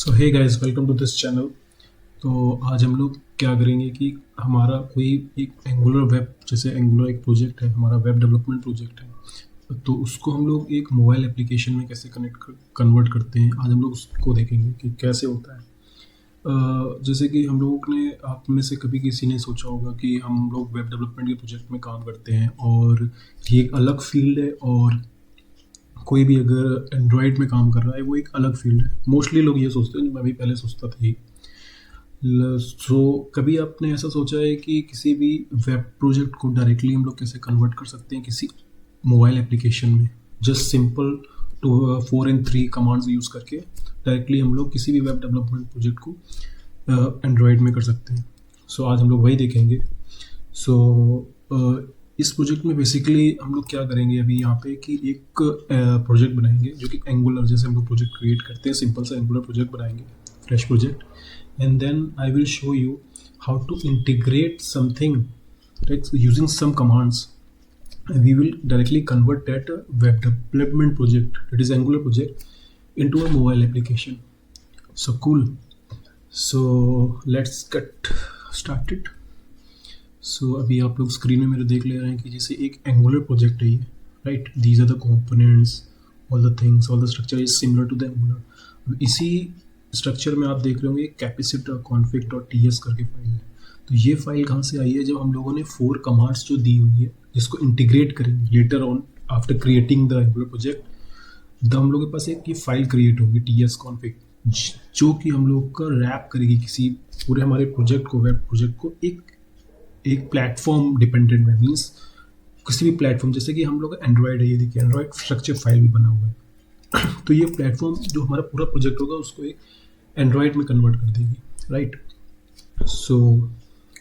So hey guys, welcome to this channel. तो आज हम लोग क्या करेंगे कि हमारा कोई एक एंगुलर वेब, जैसे एंगुलर एक प्रोजेक्ट है, हमारा वेब डेवलपमेंट प्रोजेक्ट है, तो उसको हम लोग एक मोबाइल एप्लीकेशन में कैसे कन्वर्ट करते हैं। आज हम लोग उसको देखेंगे कि कैसे होता है। जैसे कि हम लोगों ने, आप में से कभी किसी ने सोचा होगा कि हम लोग वेब डेवलपमेंट के प्रोजेक्ट में काम करते हैं और ये एक अलग फील्ड है, और कोई भी अगर एंड्रॉयड में काम कर रहा है वो एक अलग फील्ड है। मोस्टली लोग ये सोचते हैं, मैं भी पहले सोचता था ही। सो कभी आपने ऐसा सोचा है कि किसी भी वेब प्रोजेक्ट को डायरेक्टली हम लोग कैसे कन्वर्ट कर सकते हैं किसी मोबाइल एप्लीकेशन में, just simple 4 and 3 commands use करके डायरेक्टली हम लोग किसी भी वेब डेवलपमेंट प्रोजेक्ट को एंड्रॉयड में कर सकते हैं। सो आज हम लोग वही देखेंगे। सो इस प्रोजेक्ट में बेसिकली हम लोग क्या करेंगे अभी यहाँ पे कि एक प्रोजेक्ट बनाएंगे जो कि एंगुलर, जैसे हम लोग प्रोजेक्ट क्रिएट करते हैं सिंपल सा एंगुलर प्रोजेक्ट बनाएंगे, fresh project, and then I will show you how to integrate something using some commands. We will directly convert that web development project, that is Angular project, into a mobile application. So cool. So let's get started. सो अभी आप लोग screen में मेरे देख ले रहे हैं कि जैसे एक एंगुलर प्रोजेक्ट है ये, right. These are the components, all the things, all the structure is similar to the Angular. इसी स्ट्रक्चर में आप देख रहे होंगे कैपेसिटर config.ts करके फाइल है। तो ये फाइल कहाँ से आई है? जब हम लोगों ने 4 कमांड्स जो दी हुई है जिसको इंटीग्रेट करेंगे later on after creating the angular project, तो हम लोग के पास एक ये फाइल क्रिएट होगी ts config, जो कि हम लोग का रैप करेगी किसी पूरे हमारे प्रोजेक्ट को, वेब प्रोजेक्ट को एक प्लेटफॉर्म डिपेंडेंट में, मीन्स किसी भी प्लेटफॉर्म, जैसे कि हम लोग एंड्रॉयड है, ये देखिए एंड्रॉयड स्ट्रक्चर फाइल भी बना हुआ है। तो ये प्लेटफॉर्म जो हमारा पूरा प्रोजेक्ट होगा उसको एक एंड्रॉयड में कन्वर्ट कर देगी, राइट। सो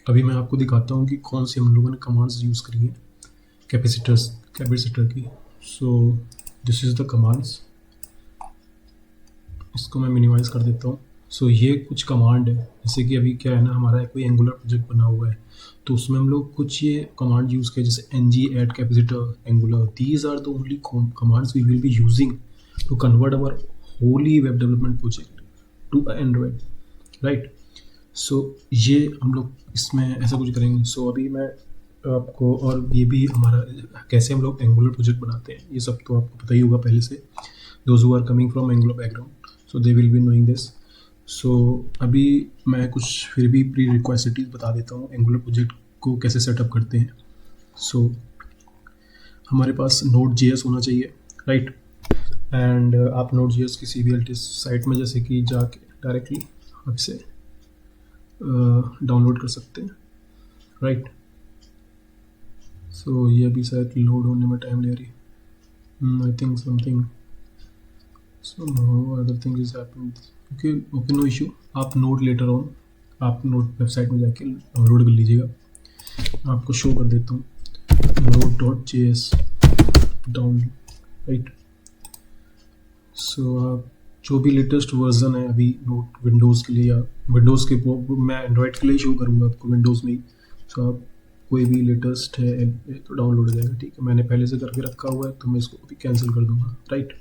अभी मैं आपको दिखाता हूँ कि कौन सी हम लोगों ने कमांड्स यूज़ करी है कैपेसिटर की। So this is the commands. इसको मैं मिनिमाइज कर देता हूँ। सो ये कुछ कमांड है, जैसे कि अभी क्या है ना, हमारा कोई एंगुलर प्रोजेक्ट बना हुआ है तो उसमें हम लोग कुछ ये कमांड यूज़ किए, जैसे ng add capacitor angular. These are the only commands we will be using to convert our wholly web development project to Android, right? So ये हम लोग इसमें ऐसा कुछ करेंगे। सो अभी मैं आपको, और ये भी हमारा कैसे हम लोग एंगुलर प्रोजेक्ट बनाते हैं ये सब तो आपको पता ही होगा पहले से, those who are coming from Angular background, so they will be knowing this. सो अभी मैं कुछ फिर भी प्री रिक्वायसिटीज बता देता हूँ एंगुलर प्रोजेक्ट को कैसे सेटअप करते हैं। सो हमारे पास Node.js होना चाहिए, राइट। एंड आप Node.js किसी भी एल्टिस साइट में जैसे कि जाके डायरेक्टली आप इसे डाउनलोड कर सकते हैं, राइट। सो ये अभी शायद लोड होने में टाइम ले रही है। I think something other thing is happening. Okay, no issue. आप नोट लेटर ऑन आप नोट वेबसाइट में जाके डाउनलोड कर लीजिएगा। मैं आपको शो कर देता हूँ Node.js डाउनलोड, राइट। सो आप जो भी लेटेस्ट वर्जन है अभी नोट विंडोज़ के लिए, या विंडोज़ के, मैं एंड्रॉयड के लिए शो करूँगा आपको विंडोज़ में ही। सो आप कोई भी लेटेस्ट है तो डाउनलोड हो जाएगा, ठीक है। मैंने पहले से करके रखा हुआ है तो मैं इसको अभी कैंसिल कर दूँगा, राइट।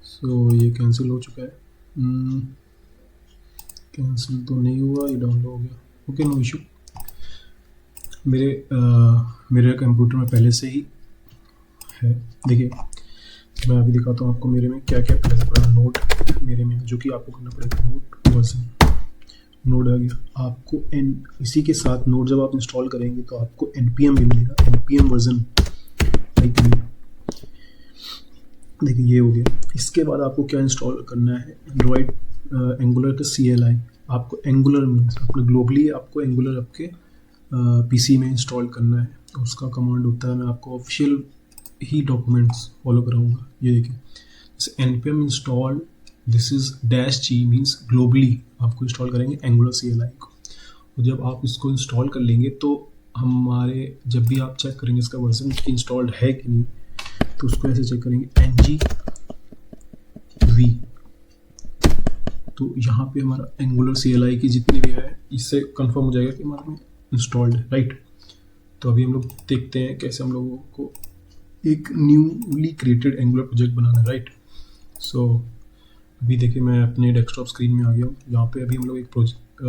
सो ये कैंसिल हो चुका है। कैंसिल तो नहीं हुआ, ये डाउनलोड हो गया। Okay, no issue. मेरे कंप्यूटर में पहले से ही है। देखिए मैं अभी दिखाता हूँ आपको मेरे में क्या क्या पहले से पड़ा नोड मेरे में, जो कि आपको करना पड़ेगा। नोड वर्जन, नोड आ गया आपको। इसी के साथ नोड जब आप इंस्टॉल करेंगे तो आपको npm भी मिलेगा, npm वर्जन। देखिए ये हो गया। इसके बाद आपको क्या इंस्टॉल करना है, एंड्रॉयड एंगुलर का CLI। आपको एंगुलर मीन्स अपने ग्लोबली आपको एंगुलर आपके PC में इंस्टॉल करना है, तो उसका कमांड होता है, मैं आपको ऑफिशियल ही डॉक्यूमेंट्स फॉलो कराऊंगा। ये देखिए जैसे npm install, this is -g means globally आपको इंस्टॉल करेंगे एंगुलर CLI को। और जब आप इसको इंस्टॉल कर लेंगे तो हमारे, जब भी आप चेक करेंगे इसका वर्जन इंस्टॉल्ड है कि नहीं, तो उसको ऐसे चेक करेंगे ng-v। तो यहाँ पे हमारा एंगुलर CLI की जितनी भी है इससे कंफर्म हो जाएगा कि हमारे में इंस्टॉल्ड है, राइट। तो अभी हम लोग देखते हैं कैसे हम लोगों को एक न्यूली क्रिएटेड एंगुलर प्रोजेक्ट बनाना है, राइट। सो अभी देखिए मैं अपने डेस्कटॉप स्क्रीन में आ गया हूँ। यहाँ पे अभी हम लोग एक प्रोजेक्ट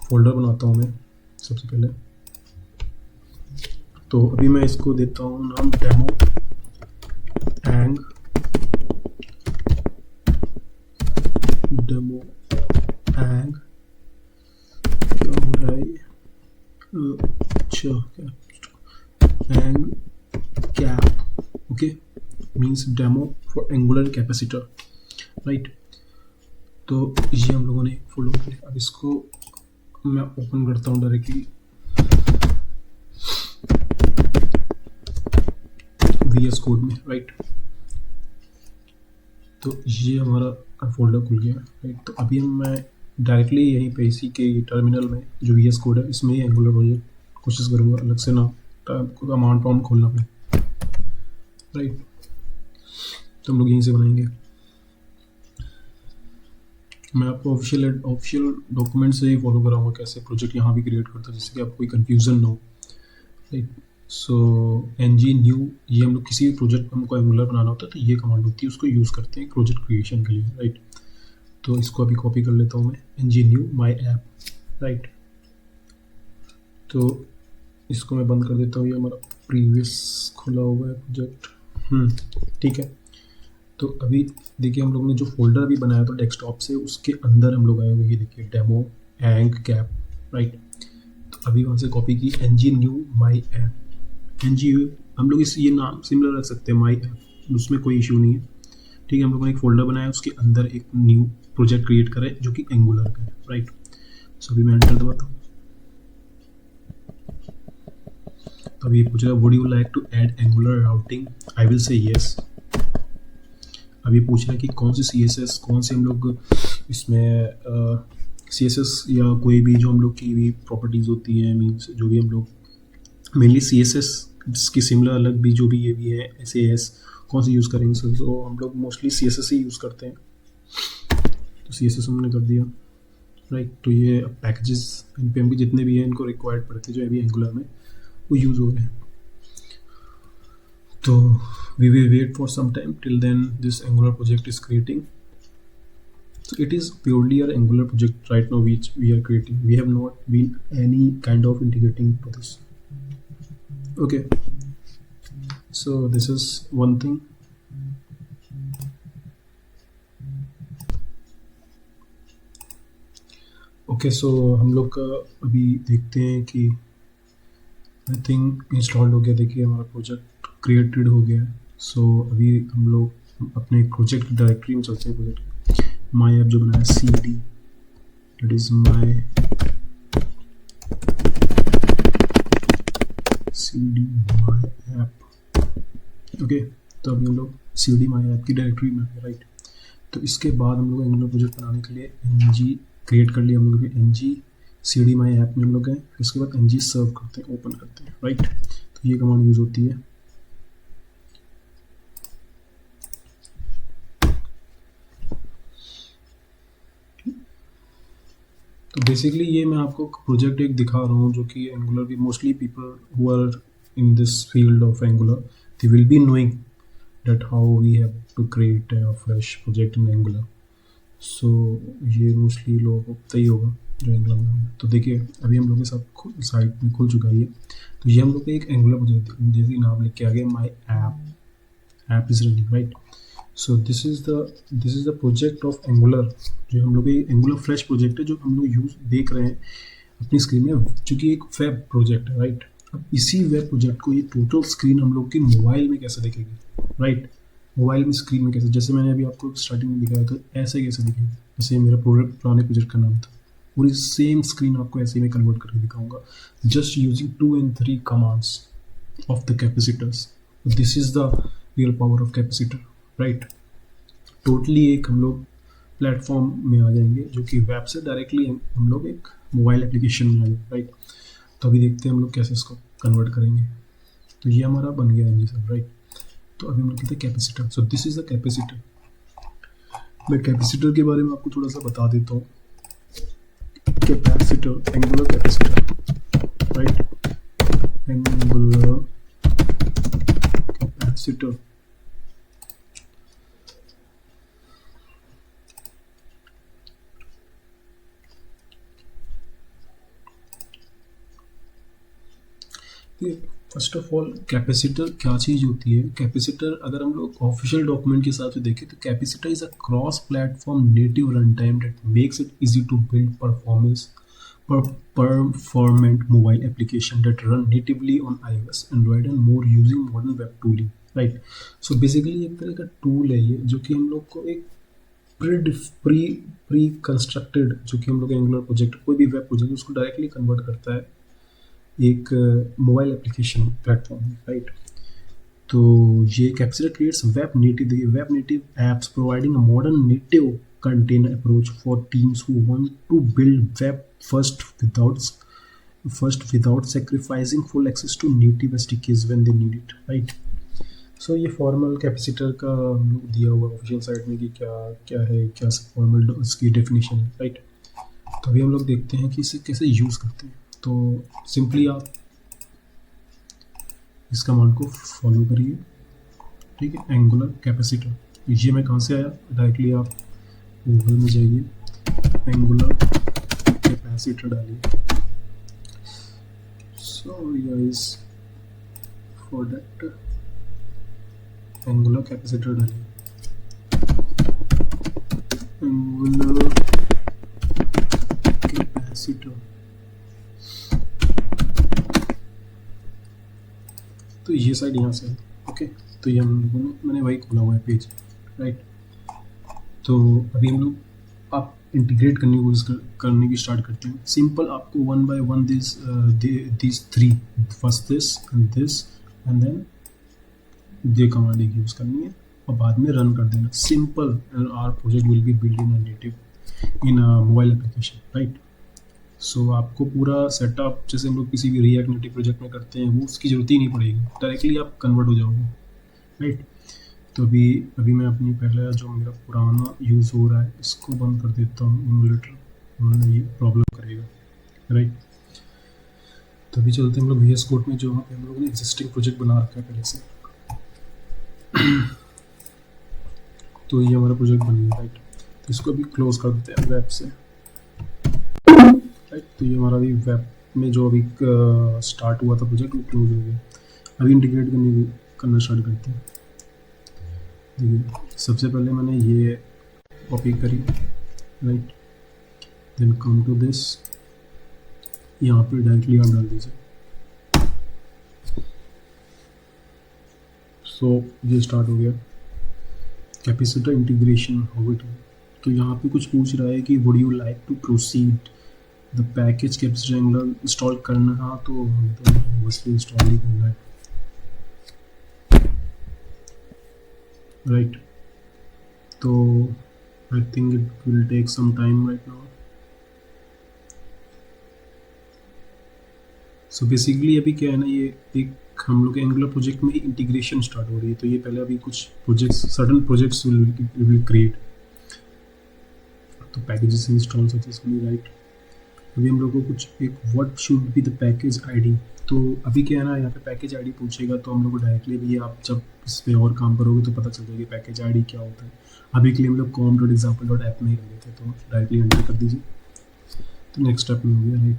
फोल्डर बनाता हूँ मैं सबसे पहले। तो अभी मैं इसको देता हूँ नाम डेमो एंग क्या हो रहा है ये? अच्छा ang cap, okay, means demo for Angular Capacitor, right. तो ये हम लोगों ने फॉलो कर लिया। अब इसको मैं ओपन करता हूँ डायरेक्टली VS कोड में, राइट। तो ये हमारा फोल्डर खुल गया, राइट। तो अभी मैं डायरेक्टली यहीं पे इसी के टर्मिनल में जो VS कोड है इसमें ही एंगुलर प्रोजेक्ट कोशिश करूँगा, अलग से ना कमांड प्रॉम्प्ट खोलना पड़े, राइट। तो हम लोग यहीं से बनाएंगे। मैं आपको ऑफिशियल डॉक्यूमेंट से ही फॉलो कराऊंगा कैसे प्रोजेक्ट यहाँ भी क्रिएट करता है, जिससे कि आपको कोई कन्फ्यूज़न ना हो, राइट। सो ng न्यू, ये हम लोग किसी भी प्रोजेक्ट को हमको एंगुलर बनाना होता है तो ये कमांड होती है, उसको यूज़ करते हैं प्रोजेक्ट क्रिएशन के लिए, राइट। तो इसको अभी कॉपी कर लेता हूँ मैं, ng knew my app, right. तो इसको मैं बंद कर देता हूँ, ये हमारा प्रीवियस खुला हुआ है प्रोजेक्ट, ठीक है। तो अभी देखिए हम लोग ने जो फोल्डर अभी बनाया था डेस्कटॉप से, उसके अंदर हम लोग आए हुए, ये देखिए डेमो एंग कैप, राइट। तो अभी वहाँ से कॉपी की ng knew my app, ng हम लोग इस ये नाम सिमिलर रख सकते हैं माई ऐप, उसमें कोई इशू नहीं है, ठीक है। हम लोगों ने एक फोल्डर बनाया, उसके अंदर एक न्यू प्रोजेक्ट क्रिएट करें जो कि एंगुलर का है, राइट। सो अभी मैं एंटर दबाता हूँ। तो अभी ये पूछ रहा है would you like to add Angular routing, I will say yes. अभी पूछ रहा है कि कौन सी CSS, कौन से हम लोग इसमें CSS या कोई भी जो हम लोग की भी प्रॉपर्टीज़ होती हैं, मीन्स जो भी हम लोग मेनली CSS जिसकी सिमिलर अलग भी जो भी ये भी है SAS, कौन सी यूज़ करेंगे सर। तो हम लोग मोस्टली CSS ही यूज़ करते हैं, तो CSS हमने कर दिया, राइट। तो ये पैकेजेस NPM के जितने भी हैं इनको रिक्वायर्ड पड़ते हैं जो अभी एंगुलर में वो यूज़ हो रहे हैं। तो we will wait for some time, till then this Angular project is creating. So it is purely an Angular project right now which we are creating. We have not been any kind of integrating to this. Okay, so this is one thing. Okay, so हम लोग का अभी देखते हैं कि I think install हो गया। देखिए हमारा प्रोजेक्ट क्रिएटेड हो गया है। सो अभी हम लोग अपने प्रोजेक्ट डायरेक्टरी में चलते हैं। प्रोजेक्ट माई ऐप जो बनाया CD, it is my CD my app, okay. तो अभी हम लोग CD माई ऐप की डायरेक्टरी में है, राइट। तो इसके बाद हम लोग एंगुलर प्रोजेक्ट बनाने के लिए ng क्रिएट कर लिया हम लोग, ng CD माई ऐप में हम लोग गए, उसके बाद ng सर्व करते हैं, ओपन करते हैं, राइट। तो ये कमांड यूज़ होती है। तो बेसिकली ये मैं आपको प्रोजेक्ट एक दिखा रहा हूँ जो कि एंगुलर की mostly people who are in this field of Angular they will be knowing that how we have to create a fresh project in Angular. So ये मोस्टली लोगों को पता ही होगा जो एंगुलर में। तो देखिए अभी हम लोग के साथ साइट में खुल चुका है ये। तो ये हम लोग का एक एंगुलर प्रोजेक्ट जैसे नाम लिख के आ गया, my app is running, right. So this is the project of angular, जो हम लोग एंगुलर फ्रेश प्रोजेक्ट है जो हम लोग यूज़ देख रहे हैं अपनी स्क्रीन में, चूँकि एक वेब प्रोजेक्ट है, राइट। अब इसी वेब प्रोजेक्ट को ये टोटल स्क्रीन हम लोग की मोबाइल में कैसे दिखेगी, राइट। मोबाइल में स्क्रीन में कैसे, जैसे मैंने अभी आपको स्टार्टिंग में दिखाया था ऐसे कैसे दिखेगी। जैसे मेरा पुराने प्रोजेक्ट का नाम था, पूरी सेम स्क्रीन आपको ऐसे में कन्वर्ट करके दिखाऊंगा just using 2 and 3 commands of the capacitors. This is the real power of capacitor, right. Totally एक हम लोग प्लेटफॉर्म में आ जाएंगे जो कि वेब से डायरेक्टली हम लोग एक मोबाइल एप्लीकेशन में आ जाएंगे, राइट। तो अभी देखते हैं हम लोग कैसे इसको कन्वर्ट करेंगे। तो ये हमारा बन गया है जी सर, राइट। तो अभी हम लोग कहते हैं capacitor. So this is the capacitor. मैं कैपेसिटर के बारे में आपको थोड़ा सा बता देता हूँ। Capacitor, angular Capacitor, right. Angular capacitor first of all capacitor क्या चीज़ होती है? कैपेसिटर अगर हम लोग ऑफिशियल डॉक्यूमेंट के हिसाब से देखें तो Capacitor is a cross platform native run time that makes it easy to build performant mobile application that run natively on iOS, Android and more using modern web tooling, right? So basically एक तरह का tool है ये जो कि हम लोग को एक प्री कंस्ट्रक्टेड, जो कि हम लोग एंगुलर प्रोजेक्ट कोई भी वेब प्रोजेक्ट उसको डायरेक्टली कन्वर्ट करता है एक मोबाइल एप्लीकेशन प्लेटफॉर्म में, राइट? तो ये कैपेसिटर क्रिएट्स वेब नेटिव, देखिए web native apps providing a modern native container approach for teams who want to build web first without sacrificing full access to native SDKs when they need it, right? सो ये formal capacitor का हम लोग दिया हुआ official site में कि क्या क्या है, क्या फॉर्मल उसकी डेफिनेशन है, राइट? तो अभी हम लोग देखते हैं कि इसे कैसे यूज़ करते हैं। तो सिंपली आप इस कमांड को फॉलो करिए, ठीक है? एंगुलर कैपेसिटर, ये मैं कहाँ से आया, डायरेक्टली आप गूगल में जाइए, एंगुलर कैपेसिटर डालिए। Sorry guys for that, angular capacitor डालिए, एंगुलर कैपेसिटर। तो ये साइड यहाँ से है, ओके? तो ये हम लोगों ने, मैंने वही खोला हुआ है पेज, राइट? तो अभी हम लोग आप इंटीग्रेट करने की कोशिश करने की स्टार्ट करते हैं। सिंपल आपको one by one this three, first this and then ये कमांड एक यूज़ करनी है और बाद में रन कर देना। Simple, our project will be build in a native in a mobile application, right? So आपको पूरा सेटअप जैसे हम लोग किसी भी रिएक्ट नेटिव प्रोजेक्ट में करते हैं वो उसकी ज़रूरत ही नहीं पड़ेगी, डायरेक्टली आप कन्वर्ट हो जाओगे, राइट? तो अभी मैं अपनी पहले जो मेरा पुराना यूज़ हो रहा है इसको बंद कर देता हूँ इमुलेटर, वरना ये प्रॉब्लम करेगा, राइट? तो अभी चलते हैं हम लोग VS कोड में, जो हम लोगों ने एग्जिस्टिंग प्रोजेक्ट बना रखा है पहले से। तो ये हमारा प्रोजेक्ट बन गया, राइट? तो इसको अभी क्लोज कर देते हैं वेब से, राइट? तो ये हमारा अभी वेब में जो अभी स्टार्ट हुआ था प्रोजेक्ट वो क्लोज हो गया। अभी इंटीग्रेट करना स्टार्ट करते हैं। देखिए सबसे पहले मैंने ये कॉपी करी, right? Then come to this, यहाँ पे डायरेक्टली आप डाल दीजिए। सो ये स्टार्ट हो गया कैपेसिटर इंटीग्रेशन हाउ इट। तो यहाँ पे कुछ पूछ रहा है कि would you like to proceed the package Capacitor Angular install करना। हाँ तो हमें तो ऑब्वियसली इंस्टॉल ही करना है, राइट? तो I think it will take some time right now. So basically अभी क्या है ना, ये एक हम लोग एंगुलर प्रोजेक्ट में ही इंटीग्रेशन स्टार्ट हो रही है। तो ये पहले अभी कुछ projects, certain projects will create. तो पैकेजेस इंस्टॉल सक्सेसफुली, राइट? अभी हम लोग को कुछ एक what should be the package ID. तो अभी क्या है ना, यहाँ पे पैकेज आईडी पूछेगा तो हम लोग को डायरेक्टली भी, आप जब इस पर और काम करोगे तो पता चल जाएगा पैकेज आईडी क्या होता है। अभी के लिए हम लोग com.example.app में ही रह गए थे, तो डायरेक्टली एंटर कर दीजिए। तो नेक्स्ट स्टेप में हो गया, राइट?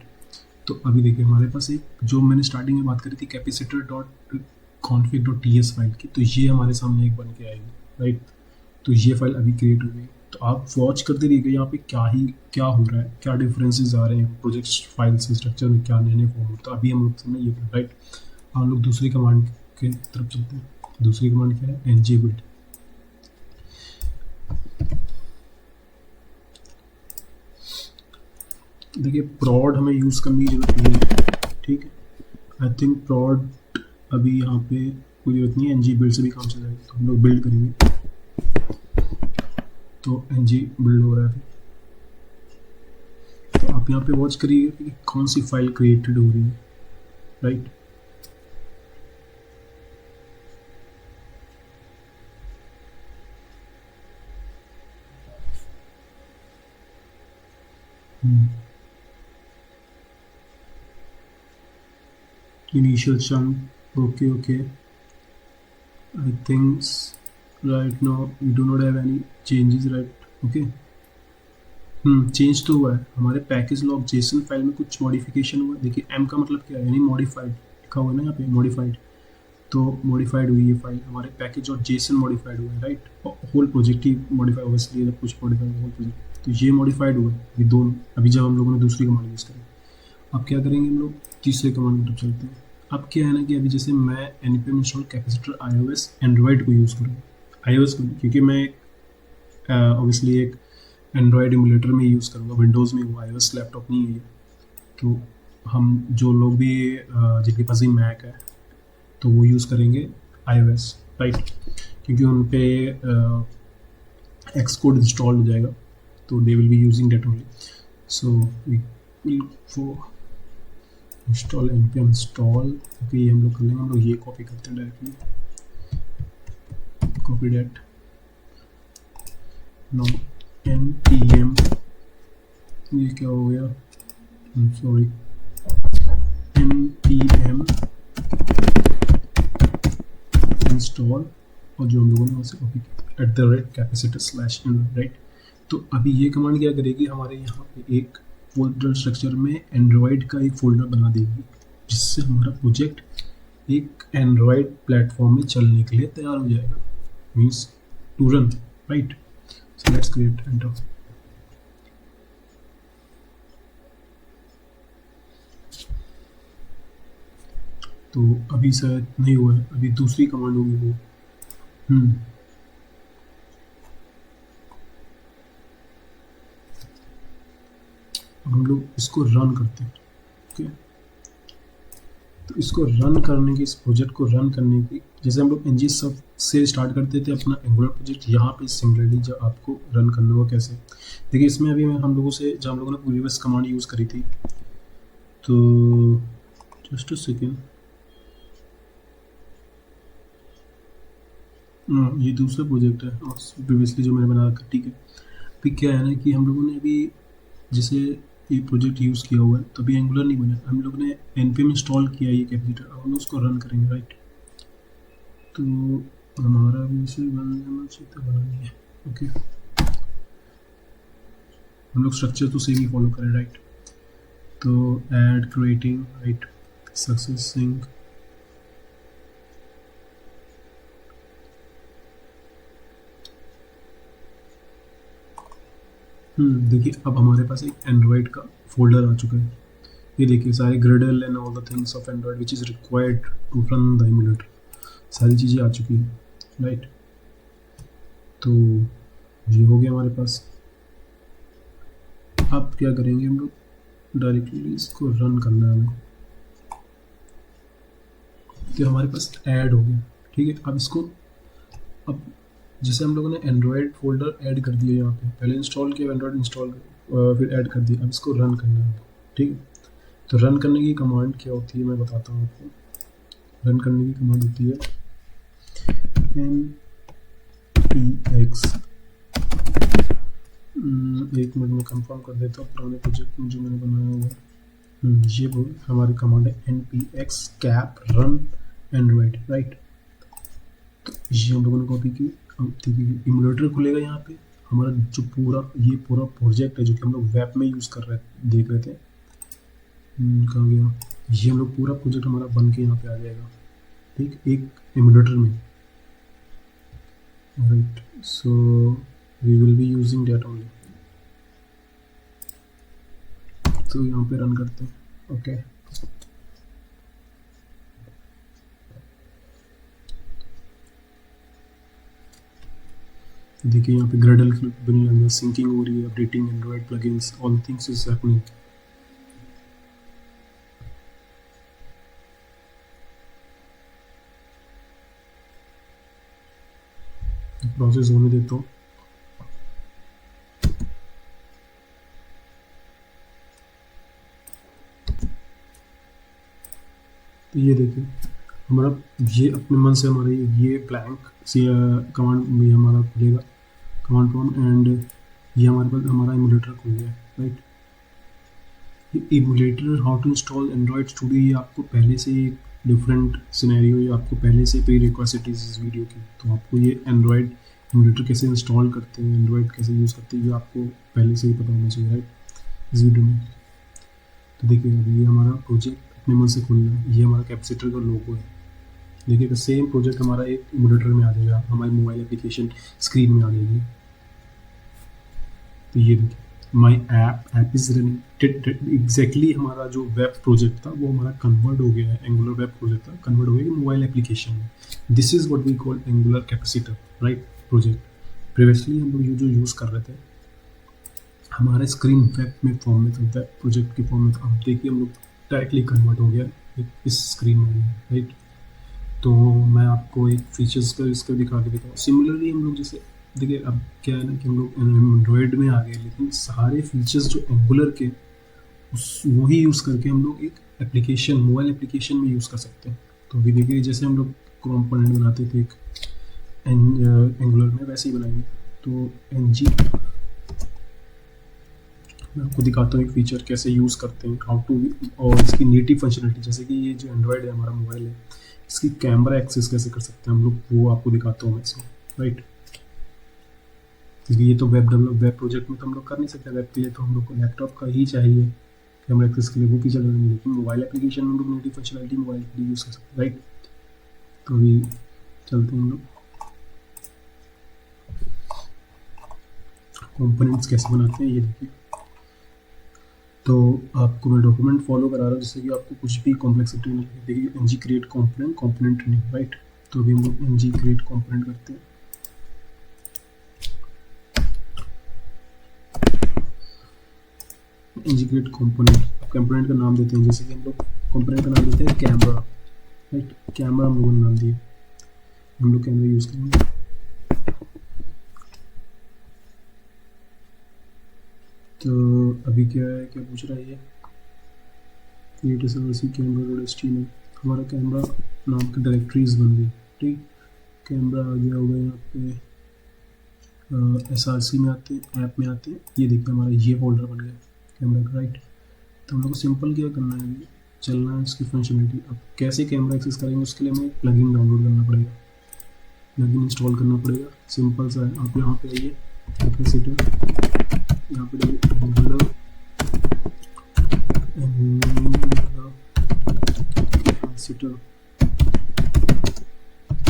तो अभी देखिए हमारे पास एक जो मैंने स्टार्टिंग में बात करी थी capacitor.config.ts फाइल की, तो ये हमारे सामने एक बन के आएगी, राइट? तो ये फाइल अभी क्रिएट हो गई। तो आप वॉच करते रहिएगा यहाँ पे क्या हो रहा है, क्या डिफरेंसेस आ रहे हैं प्रोजेक्ट फाइल से, स्ट्रक्चर में क्या नए फॉर्म। तो अभी हम लोग सामने ये, राइट? हम लोग दूसरी कमांड के तरफ चलते हैं। दूसरी कमांड क्या है, ng build। देखिए प्रॉड हमें यूज़ करने की जरूरत नहीं है, ठीक है? आई थिंक प्रॉड अभी यहाँ पे कोई जरूरत नहीं है, ng build से भी काम चल जाएगा। तो हम लोग बिल्ड करेंगे, तो ng बिल्ड हो रहा है। तो आप यहाँ पे वॉच करिए कि कौन सी फाइल क्रिएटेड हो रही है, right? Initial chunk, okay. I think right now we do not have any changes, right? Okay. Change तो हुआ है, हमारे पैकेज लॉग जेसन फाइल में कुछ मॉडिफिकेशन हुआ। देखिए m का मतलब क्या है, यानी मॉडिफाइड, लिखा हुआ है ना यहाँ पे मॉडिफाइड, तो मॉडिफाइड हुई है फाइल हमारे पैकेज और जेसन मॉडिफाइड हुआ है, राइट। होल प्रोजेक्ट ही मॉडिफाई होगा, इसलिए सब कुछ मॉडिफाई होल प्रोजेक्ट, तो ये मॉडिफाइड हुआ है अभी दोनों। अभी जब हम लोगों ने दूसरी कमांड यूज़ करी, अब क्या करेंगे हम लोग, तीसरे कमांड की तरफ चलते हैं। अब क्या है ना कि अभी जैसे मैं npm install capacitor iOS Android को यूज़ करूँगा, iOS को, क्योंकि मैं ऑब्वियसली एक एंड्रॉयड एमुलेटर में यूज़ करूँगा, विंडोज़ में, वो iOS लैपटॉप नहीं है ये। तो हम जो लोग भी जिनके पास ही मैक है तो वो यूज़ करेंगे iOS, राइट, क्योंकि उन पे एक्स कोड इंस्टॉल हो जाएगा, तो they will be using that only. So we will for install npm install, okay ये हम लोग कर लेंगे। हम लोग ये कॉपी करते हैं directly, copy that no npm, ये क्या हो गया, सॉरी, npm इंस्टॉल, और जो हम लोगों ने वहाँ से कॉपी किया @capacitor/in, राइट। तो अभी ये कमांड क्या करेगी, हमारे यहाँ पे एक फोल्डर स्ट्रक्चर में एंड्रॉयड का एक फोल्डर बना देगी, जिससे हमारा प्रोजेक्ट एक एंड्रॉयड प्लेटफॉर्म में चलने के लिए तैयार हो जाएगा, means to run, right. So let's create enter. तो अभी शायद नहीं हुआ है, अभी दूसरी कमांड होगी वो। अब हम लोग इसको रन करते हैं, ओके। तो इसको रन करने की, इस प्रोजेक्ट को रन करने की, जैसे हम लोग ng सब से स्टार्ट करते थे अपना एंगुलर प्रोजेक्ट, यहाँ पे सिमिलरली जब आपको रन करना होगा कैसे, देखिए इसमें अभी हम लोगों से, जब हम लोगों ने प्रीवियस कमांड यूज़ करी थी, तो जस्ट अ सेकेंड, ये दूसरा प्रोजेक्ट है प्रीवियसली जो मैंने बना रखा, ठीक है। अभी क्या है ना कि हम लोगों ने अभी जैसे ये प्रोजेक्ट यूज़ किया हुआ है, तो अभी एंगुलर नहीं बना, हम लोग ने npm इंस्टॉल किया ये कैपेसिटर, अब हम लोग उसको रन करेंगे, राइट। तो हमारा भी इसे बन जाना चाहिए, तो बना नहीं है, ओके। हम लोग स्ट्रक्चर तो सेम ही फॉलो करें, राइट। तो add creating, right, success sync, देखिए अब हमारे पास एक एंड्रॉयड का फोल्डर आ चुका है, ये देखिए सारे gradle and all the things of Android which is required to run the emulator, सारी चीज़ें आ चुकी हैं, राइट। तो ये हो गया हमारे पास। अब क्या करेंगे हम लोग, डायरेक्टली इसको रन करना है हमें, तो हमारे पास ऐड हो गया, ठीक है। अब इसको, अब जैसे हम लोगों ने एंड्रॉयड फोल्डर ऐड कर दिया, यहाँ पे पहले इंस्टॉल किया एंड्रॉयड इंस्टॉल, फिर ऐड कर दिया, अब इसको रन करना है, ठीक है। तो रन करने की कमांड क्या होती है मैं बताता हूँ आपको। रन करने की कमांड होती है npx, एक मिनट में कंफर्म कर देता हूँ पुराने प्रोजेक्ट में जो मैंने बनाया हुआ है, ये वो हमारी कमांड है npx cap run android, right. तो ये हम लोगों ने कॉपी की। अब देखिए इमुलेटर खुलेगा यहाँ पे, हमारा जो पूरा ये पूरा प्रोजेक्ट है जो कि हम लोग वेब में यूज़ कर रहे थे, देख रहे थे, कहाँ गया, ये हम लोग पूरा प्रोजेक्ट हमारा बन के यहाँ पे आ जाएगा, ठीक, एक एमुलेटर में, right. So we will be using that only. तो यहाँ पे रन करते हैं, ओके। देखिए यहाँ पे ग्रेडल बनने लगा, सिंकिंग हो रही है, updating Android plugins, all things is happening. Process होने देता हूँ। तो ये देखिए हमारा, ये अपने मन से हमारे ये ब्लैंक से कमांड में हमारा खुलेगा, कमांड प्रॉम्प्ट, एंड ये हमारे पास हमारा इमुलेटर खुल गया, राइट। ये emulator how to install Android Studio, ये आपको पहले से एक डिफरेंट सिनेरियो, ये आपको पहले से प्री रिक्वेस्ट इस वीडियो की, तो आपको ये एंड्रॉयड इमुलेटर कैसे इंस्टॉल करते हैं, एंड्रॉयड कैसे यूज़ करते हैं, ये आपको पहले से ही पता होना चाहिए, राइट, इस वीडियो में। तो देखिए अभी ये हमारा प्रोजेक्ट अपने मन से खोलना है। ये हमारा कैपेसिटर का लोगो है। देखिए सेम प्रोजेक्ट हमारा एक इमुलेटर में आ जाएगा, हमारी मोबाइल एप्लीकेशन स्क्रीन में आ जाएगी। तो ये देखिए my app is running exactly. हमारा जो वेब प्रोजेक्ट था वो हमारा कन्वर्ट हो गया है, एंगुलर वेब प्रोजेक्ट था कन्वर्ट हो गया मोबाइल एप्लीकेशन में। This is what we call Angular Capacitor right project. Previously हम लोग जो यूज़ कर रहे थे हमारे स्क्रीन वेब में फॉर्म में था, वेब प्रोजेक्ट के फॉर्म में था। अब देखिए हम लोग डायरेक्टली कन्वर्ट हो गया इस स्क्रीन में राइट। तो मैं आपको एक फीचर्स का इसका दिखा के देता हूँ। सिमिलरली हम लोग जैसे देखिए अब क्या है ना कि हम लोग एंड्रॉयड में आ गए, लेकिन सारे फीचर्स जो एंगुलर के उस वही यूज़ करके हम लोग एक एप्लीकेशन मोबाइल एप्लीकेशन में यूज़ कर सकते हैं। तो अभी देखिए जैसे हम लोग कंपोनेंट बनाते थे एक एंगुलर में, वैसे ही बनाएंगे। तो एनजी मैं आपको दिखाता हूँ एक फीचर कैसे यूज़ करते हैं, हाउ टू, और इसकी नेटिव फंक्शनलिटी। जैसे कि ये जो एंड्रॉयड है हमारा मोबाइल है, इसकी कैमरा एक्सेस कैसे कर सकते हैं हम लोग, वो आपको दिखाता हूँ मैं इसमें राइट। क्योंकि ये तो वेब प्रोजेक्ट में तो हम लोग कर नहीं सकते, वेब के लिए तो हम लोग को लैपटॉप का ही चाहिए कैमरा एक्सेस के लिए, वो फीचर करेंगे। लेकिन मोबाइल एप्लीकेशन में हम लोग नेटिव फंक्शनलिटी मोबाइल के लिए यूज़ कर सकते हैं राइट। तो अभी चलते हैं हम लोग कंपोनेंट्स कैसे बनाते हैं ये देखिए। तो आपको मैं डॉक्यूमेंट फॉलो करा रहा हूँ जिससे कि आपको कुछ भी कॉम्प्लेक्सिटी नहीं लगे। देखिए एनजी क्रिएट कंपोनेंट नहीं राइट। तो अभी हम लोग एनजी क्रिएट कंपोनेंट करते हैं। एनजी क्रिएट कंपोनेंट का नाम देते हैं, जैसे कि हम लोग कंपोनेंट का नाम देते हैं कैमरा राइट। कैमरा हम लोगों ने नाम दिया, हम लोग कैमरा यूज़ करेंगे। तो अभी क्या है, क्या पूछ रहा है ये, create service camera dot HTML. हमारा कैमरा नाम की डायरेक्टरीज बन गई ठीक। कैमरा आ गया होगा यहाँ पे, SRC में आते हैं, ऐप में आते हैं। ये देखिए हमारा ये फोल्डर बन गया कैमरा का राइट। तो हम लोग को सिंपल क्या करना है, अभी चलना है इसकी फंक्शनलिटी। अब कैसे कैमरा एक्सेस करेंगे उसके लिए हमें प्लगइन डाउनलोड करना पड़ेगा, प्लगइन इंस्टॉल करना पड़ेगा। सिंपल सा है, आप यहाँ पे आइए कैपेसिटर, यहाँ पे डालिए कैपेसिटर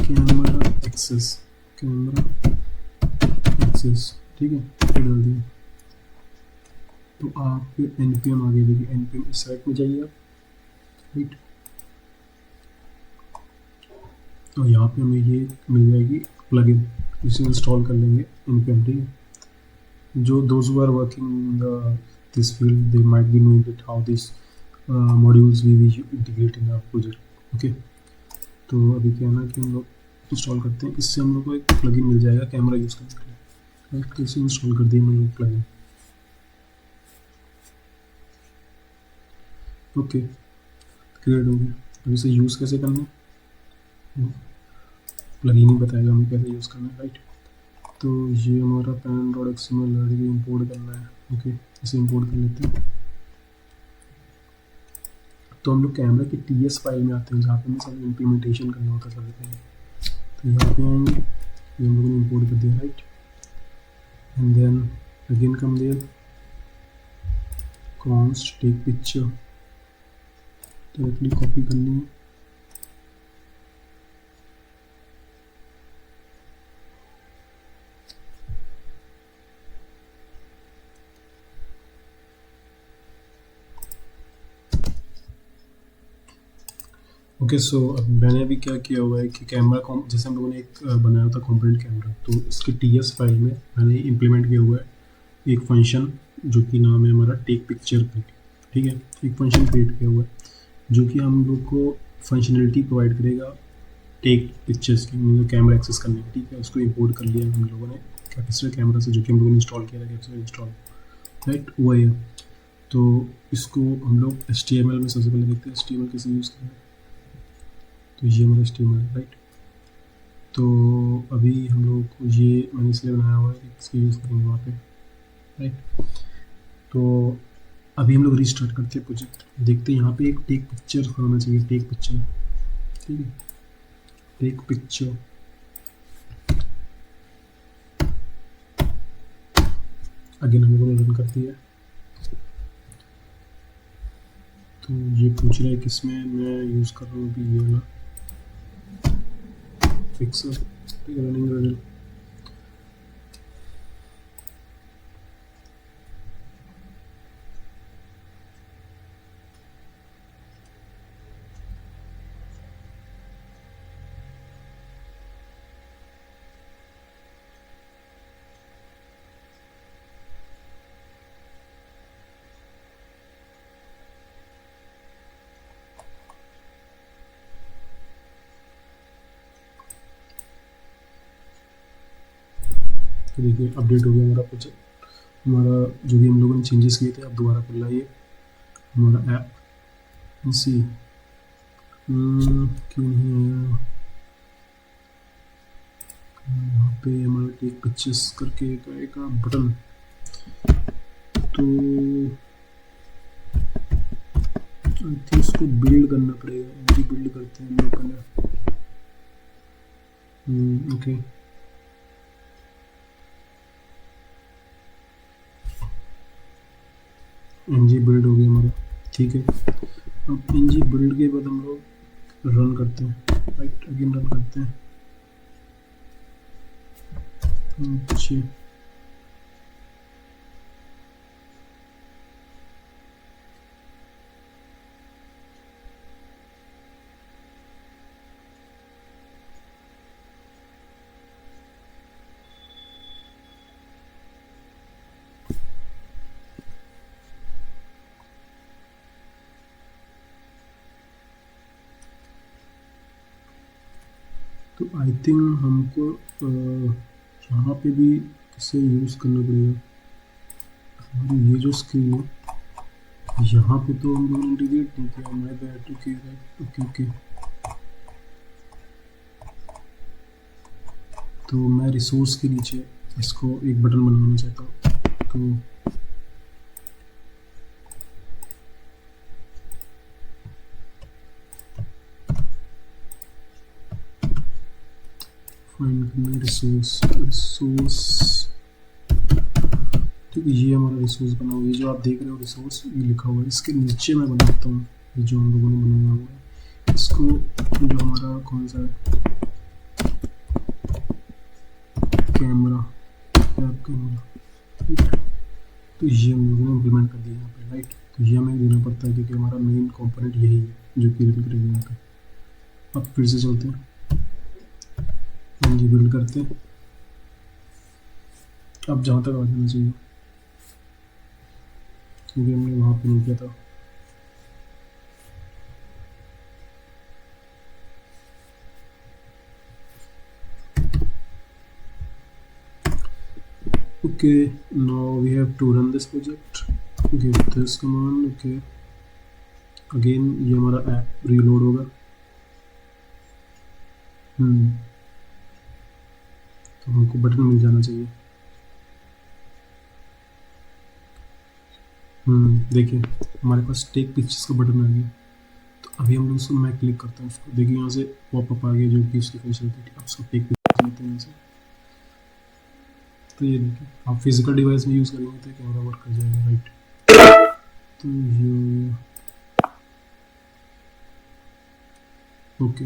कैमरा एक्सेस ठीक है, डाल दिया। तो आप npm आगे देखिए, npm इस साइट में जाइए आप राइट। तो यहाँ पे हमें ये मिल जाएगी प्लगइन, इसे इंस्टॉल कर लेंगे npm ठीक है। जो those who are working in this field they might be knowing that how these modules we will integrate in our project okay। तो अभी क्या है ना कि हम लोग इंस्टॉल करते हैं, इससे हम लोग को एक प्लगइन मिल जाएगा कैमरा यूज़ करने के लिए राइट। तो इसे इंस्टॉल कर दिया मैंने प्लगइन ओके, क्रिएट हो गया। अब इसे यूज़ कैसे करना है, प्लगइन ही बताएगा हमें कैसे यूज़ करना है राइट। तो ये हमारा pan.xml इंपोर्ट करना है ओके, इसे इंपोर्ट कर लेते हैं। तो हम लोग कैमरा की TS फाइल में आते हैं जहाँ पे हमें सब इम्प्लीमेंटेशन करना होता है सबसे पहले। तो यहाँ पे आएंगे, ये हम लोगों ने इंपोर्ट कर दिया right. And then again come there const take picture, directly copy करनी है। ओके सो अब मैंने अभी क्या किया हुआ है कि कैमरा जैसे हम लोगों ने एक बनाया था कंपोनेंट कैमरा, तो इसकी TS फाइल में मैंने इम्प्लीमेंट किया हुआ है एक फंक्शन जो कि नाम है हमारा टेक पिक्चर ठीक है। एक फंक्शन क्रिएट किया हुआ है जो कि हम लोग को फंक्शनलिटी प्रोवाइड करेगा टेक पिक्चर्स की, मतलब कैमरा एक्सेस करने की ठीक है। उसको इंपोर्ट कर लिया हम लोगों ने कैपेसिटर कैमरा से, जो कि हम लोगों ने इंस्टॉल किया था कैपेसिटर इंस्टॉल राइट वो है। तो इसको हम लोग HTML में सबसे पहले देखते हैं HTML कैसे यूज़ करना है। तो ये हमारा HTML राइट। तो अभी हम लोग को ये मैंने इसलिए बनाया हुआ है कि इसको यूज़ करेंगे वहाँ पे राइट। तो अभी हम लोग रीस्टार्ट करते हैं प्रोजेक्ट, देखते हैं यहाँ पे एक टेक पिक्चर होना चाहिए, टेक पिक्चर ठीक है, टेक पिक्चर। अगेन हम लोग रन करती है। तो ये पूछ रहा है किसमें मैं यूज़ कर रहा हूँ अभी ये वाला फिक्सर रनिंग रेडल। तो देखिए अपडेट हो गया हमारा प्रोजेक्ट, हमारा जो भी हम लोगों ने चेंजेस किए थे अब दोबारा खुल रहा है ये हमारा ऐप। सी क्यों नहीं आया यहाँ पे हमारा टेक पिक्चर्स करके एक आएगा बटन। तो आई थिंक इसको बिल्ड करना पड़ेगा, बिल्ड करते हैं हम लोग पहले। ओके एनजी बिल्ड हो गया हमारा, ठीक है। अब एनजी बिल्ड के बाद हम लोग रन करते हैं, राइट अगेन रन करते हैं। अच्छा तो आई थिंक हमको यहाँ पे भी इसे यूज़ करना पड़ेगा। हमारी ये जो स्क्रीन है यहाँ पे तो हम लोगों ने डिलीट नहीं किया, मैं बैठ ओके राइट ओके ओके। तो मैं रिसोर्स के नीचे इसको एक बटन बनाना चाहता हूँ, तो फाइंड करना रिसोर्स ठीक है। ये हमारा रिसोर्स बना हुआ है, ये जो आप देख रहे हो रिसोर्स ये लिखा हुआ है, इसके नीचे मैं बनाता हूँ ये जो हम लोगों ने बनाया हुआ है इसको, जो हमारा कौन सा है कैमरा तो ये हम लोगों ने इम्प्लीमेंट कर दिया यहाँ पे, राइट। तो ये हमें देना पड़ता है क्योंकि हमारा मेन कंपोनेंट यही है जो कि रन करेगा यहाँ पे। अब फिर से चलते हैं, हम ये बिल्ड करते हैं। अब जहाँ तक आ जाना चाहिए क्योंकि हमने वहाँ पे नहीं किया था। Okay, now we have to run this project. Give this command. Okay, again ये हमारा ऐप रीलोड होगा। तो हमको बटन मिल जाना चाहिए। देखिए हमारे पास टेक पिक्चर्स का बटन आ गया। तो अभी हम लोग उसको, मैं क्लिक करता हूँ उसको, देखिए यहाँ से पॉपअप आ गया जो कि उसकी फंक्शनलिटी। अब उसको टेक पिक्चर लेते हैं यहाँ से। तो ये देखिए आप फिजिकल डिवाइस में यूज़ करेंगे तो कैमरा वर्क कर जाएगा, राइट। तो ये ओके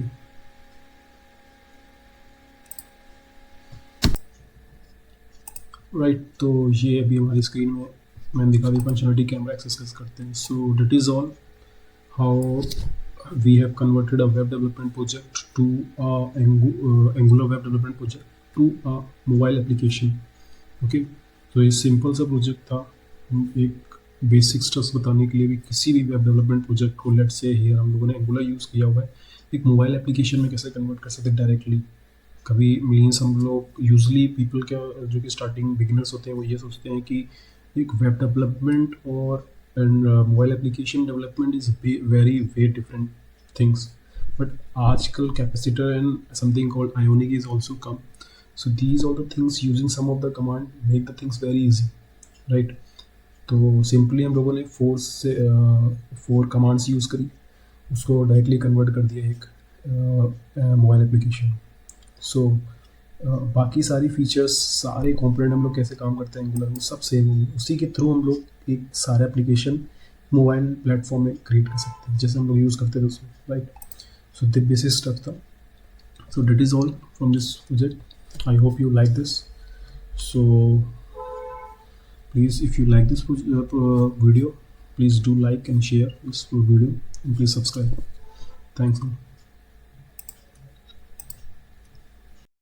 राइट। तो ये अभी हमारी स्क्रीन में मैंने दिखा दी फंक्शनलिटी, कैमरा एक्सेस कैसे करते हैं। So that is all how we have converted a web development project to a Angular web development project to a mobile application। Okay तो ये सिंपल सा प्रोजेक्ट था, एक बेसिक स्टफ्स बताने के लिए भी। किसी भी वेब डेवलपमेंट प्रोजेक्ट को लेट से हियर हम लोगों ने एंगुलर यूज़ किया हुआ है, एक मोबाइल एप्लीकेशन में कैसे कन्वर्ट कर सकते हैं डायरेक्टली। कभी मीन्स हम लोग यूजली पीपल क्या जो कि स्टार्टिंग बिगिनर्स होते हैं वो ये सोचते हैं कि एक वेब डेवलपमेंट और mobile application development is very way different things. But आजकल Capacitor and something called Ionic is also come. So these are the things, using some of the command make the things very easy, right। तो simply हम लोगों ने 4 commands use करी, उसको directly convert कर दिया एक मोबाइल एप्लीकेशन। सो बाकी सारी फीचर्स, सारे कंपोनेंट हम लोग कैसे काम करते हैं एंगुलर वो सब सेम होंगे, उसी के थ्रू हम लोग एक सारा एप्लीकेशन मोबाइल प्लेटफॉर्म में क्रिएट कर सकते हैं जैसे हम लोग यूज़ करते थे उसमें, right. So the basic stuff था. So that is all from this project. I hope you like this. So please, if you like this video, please do like and share this video, and please subscribe. Thanks.